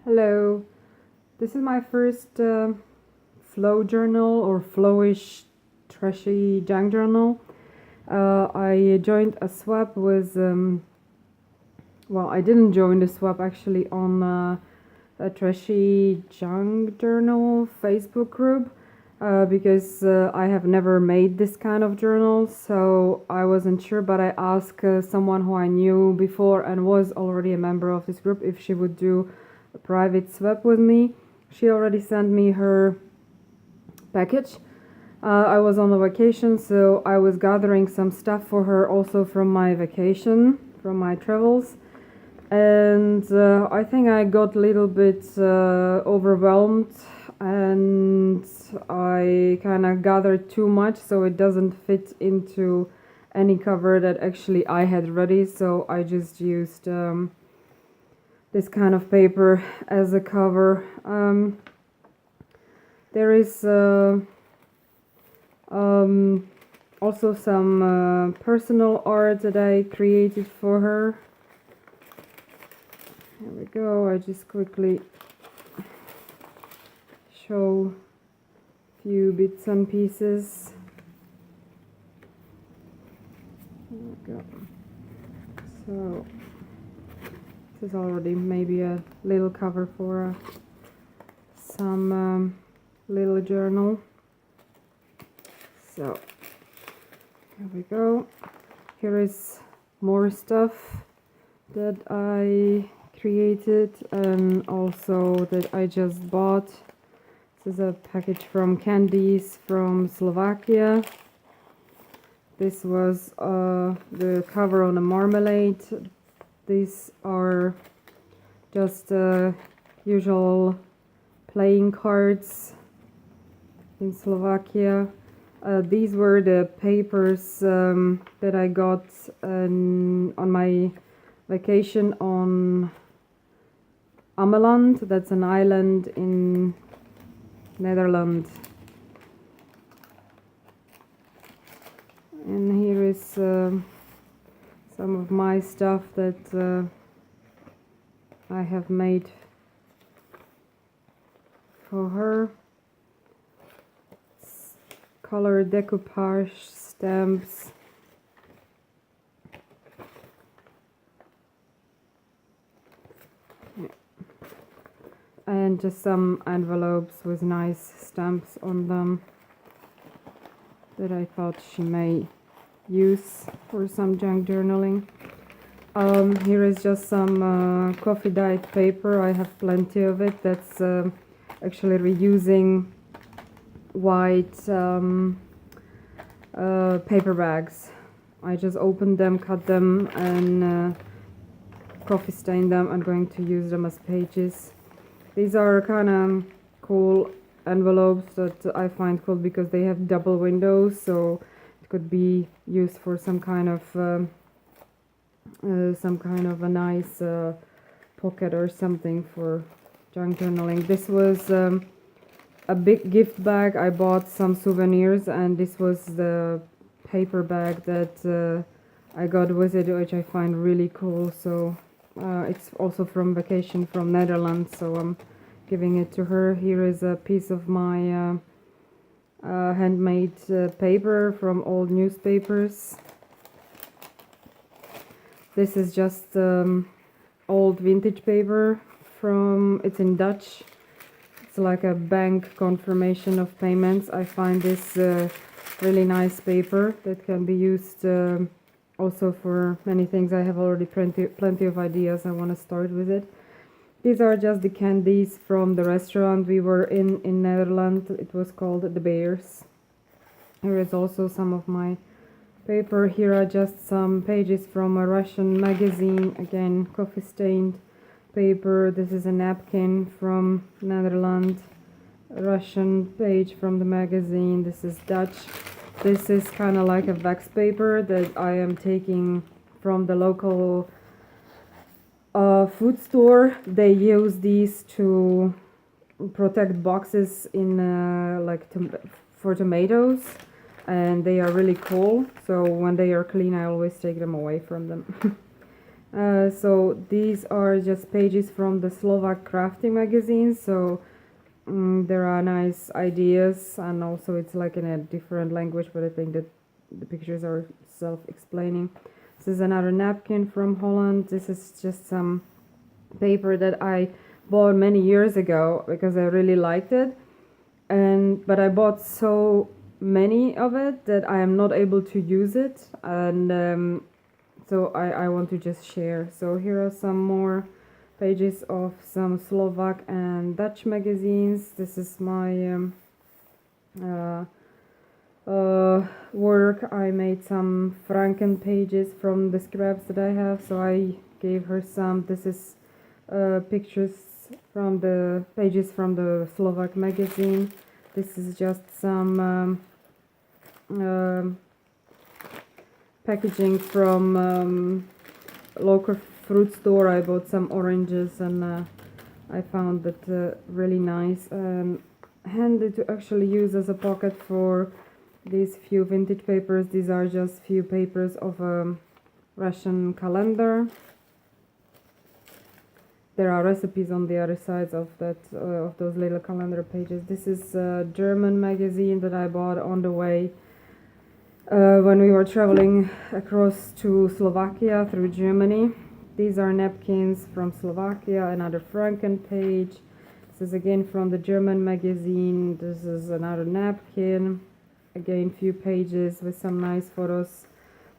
Hello, this is my first flow journal or flowish trashy junk journal. I joined a swap with, well, I didn't join the swap actually on a trashy junk journal Facebook group because I have never made this kind of journal, so I wasn't sure, but I asked someone who I knew before and was already a member of this group if she would do a private swap with me. She already sent me her package. I was on a vacation, so I was gathering some stuff for her also from my vacation, from my travels. And I think I got a little bit overwhelmed and I kind of gathered too much, so it doesn't fit into any cover that actually I had ready. So I just used this kind of paper as a cover. There is also some personal art that I created for her. Here we go. I just quickly show a few bits and pieces. There we go. So this is already maybe a little cover for some little journal. So here we go. Here is more stuff that I created and also that I just bought. This is a package from candies from Slovakia. This was the cover on a marmalade. These are just usual playing cards in Slovakia. These were the papers that I got on my vacation on Ameland. That's an island in Netherland. And here is some of my stuff that I have made for her. Color decoupage stamps. And just some envelopes with nice stamps on them that I thought she may use for some junk journaling. Here is just some coffee dyed paper. I have plenty of it. That's actually reusing white paper bags. I just opened them, cut them, and coffee stained them. I'm going to use them as pages. These are kind of cool envelopes that I find cool because they have double windows, so it could be used for some kind of a nice pocket or something for junk journaling. This was a big gift bag. I bought some souvenirs, and this was the paper bag that I got with it, which I find really cool. So it's also from vacation from Netherlands, so I'm giving it to her. Here is a piece of my handmade paper from old newspapers. This is just old vintage paper from, it's in Dutch. It's like a bank confirmation of payments. I find this really nice paper that can be used also for many things. I have already plenty of ideas. I want to start with it. These are just the candies from the restaurant we were in Netherlands. It was called The Bears. Here is also some of my paper. Here are just some pages from a Russian magazine. Again, coffee stained paper. This is a napkin from Netherlands. A Russian page from the magazine. This is Dutch. This is kind of like a wax paper that I am taking from the local food store. They use these to protect boxes in for tomatoes, and they are really cool. So when they are clean, I always take them away from them. So these are just pages from the Slovak crafting magazine. So there are nice ideas, and also it's like in a different language, but I think that the pictures are self-explaining. This is another napkin from Holland. This is just some paper that I bought many years ago because I really liked it, but I bought so many of it that I am not able to use it, and so I want to just share. So here are some more pages of some Slovak and Dutch magazines. This is my uh, work. I made some Franken pages from the scraps that I have, so I gave her some. This is pictures from the pages from the Slovak magazine. This is just some packaging from local fruit store. I bought some oranges, and I found that really nice and handy to actually use as a pocket for these few vintage papers. These are just few papers of a Russian calendar. There are recipes on the other sides of that of those little calendar pages. This is a German magazine that I bought on the way when we were traveling across to Slovakia through Germany. These are napkins from Slovakia, another Franken page. This is again from the German magazine. This is another napkin. Again, few pages with some nice photos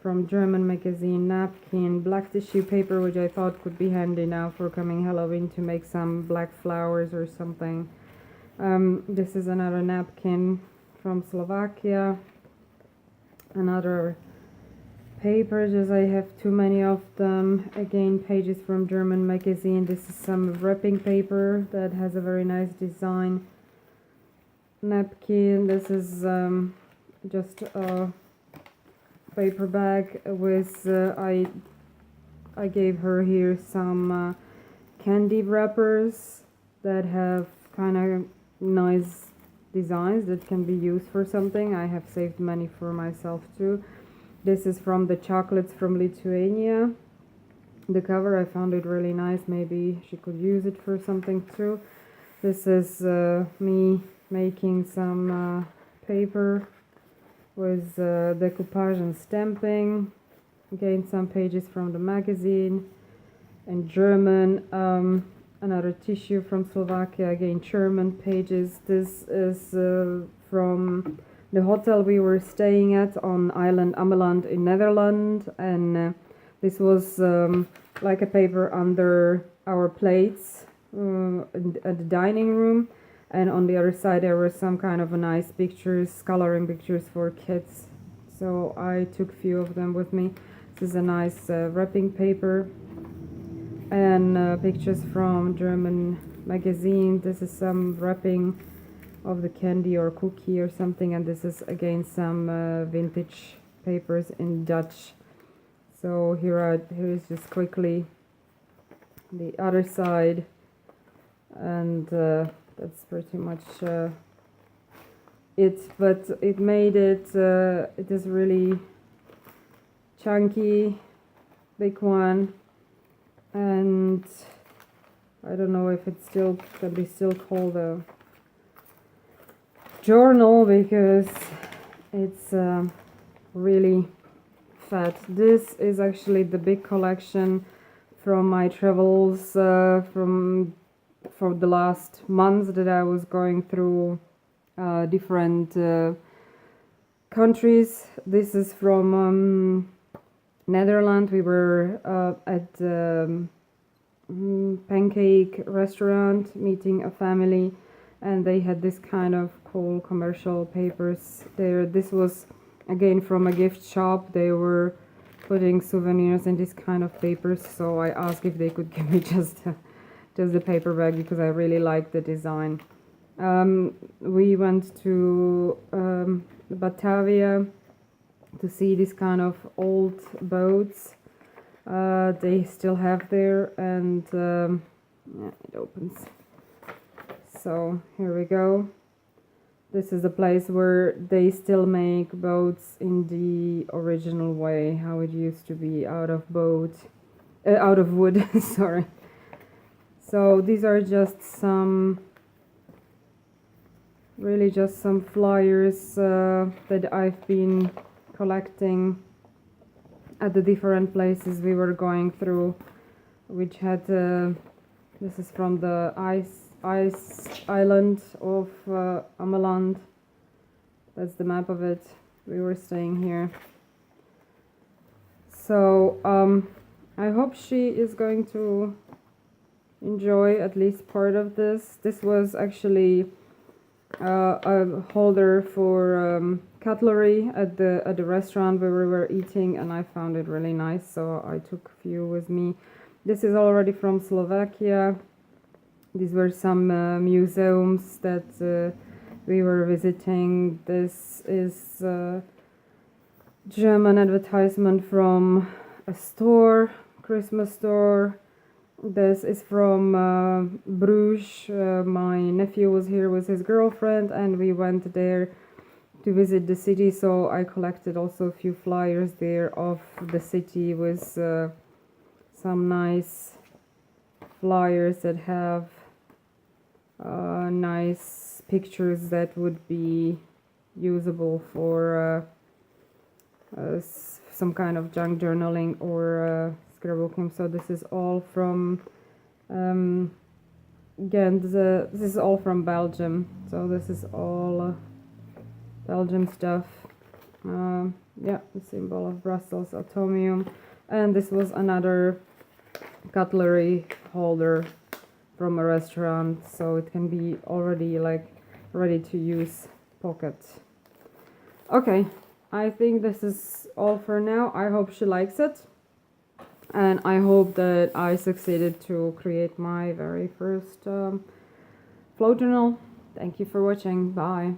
from German magazine. Napkin, black tissue paper, which I thought could be handy now for coming Halloween to make some black flowers or something. This is another napkin from Slovakia. Another papers, as I have too many of them. Again, pages from German magazine. This is some wrapping paper that has a very nice design. Napkin. This is just a paper bag with I gave her here some candy wrappers that have kind of nice designs that can be used for something. I have saved money for myself too. This is from the chocolates from Lithuania. The cover, I found it really nice. Maybe she could use it for something too. This is me making some paper with decoupage and stamping. Again, some pages from the magazine in German. Another tissue from Slovakia, again German pages. This is from the hotel we were staying at on island Ameland in Netherlands, and this was like a paper under our plates at the dining room, and on the other side there were some kind of nice pictures, coloring pictures for kids, so I took a few of them with me. This is a nice wrapping paper, and pictures from German magazine. This is some wrapping of the candy or cookie or something, and this is again some vintage papers in Dutch. So here is just quickly the other side, and that's pretty much it. But it made it it is really chunky, big one, and I don't know if it still can be still called a journal because it's really fat. This is actually the big collection from my travels from for the last months that I was going through different countries. This is from Netherlands. We were at pancake restaurant meeting a family, and they had this kind of cool commercial papers there. This was again from a gift shop. They were putting souvenirs in this kind of papers, so I asked if they could give me just the paper bag because I really liked the design. We went to Batavia to see this kind of old boats they still have there, and yeah, it opens. So here we go. This is a place where they still make boats in the original way, how it used to be, out of boat out of wood. Sorry. So these are just some, really just some flyers that I've been collecting at the different places we were going through, which had this is from the ice island of Ameland. That's the map of it. We were staying here. So I hope she is going to enjoy at least part of this. This was actually a holder for cutlery at the restaurant where we were eating, and I found it really nice, so I took a few with me. This is already from Slovakia. These were some museums that we were visiting. This is German advertisement from a store, Christmas store. This is from Bruges. My nephew was here with his girlfriend and we went there to visit the city, so I collected also a few flyers there of the city with some nice flyers that have nice pictures that would be usable for some kind of junk journaling or scrapbooking. So this is all from again, this is all from Belgium, so this is all Belgium stuff. Yeah, the symbol of Brussels, atomium, and this was another cutlery holder from a restaurant, so it can be already like ready to use pocket. Okay, I think this is all for now. I hope she likes it, and I hope that I succeeded to create my very first flow journal. Thank you for watching. Bye.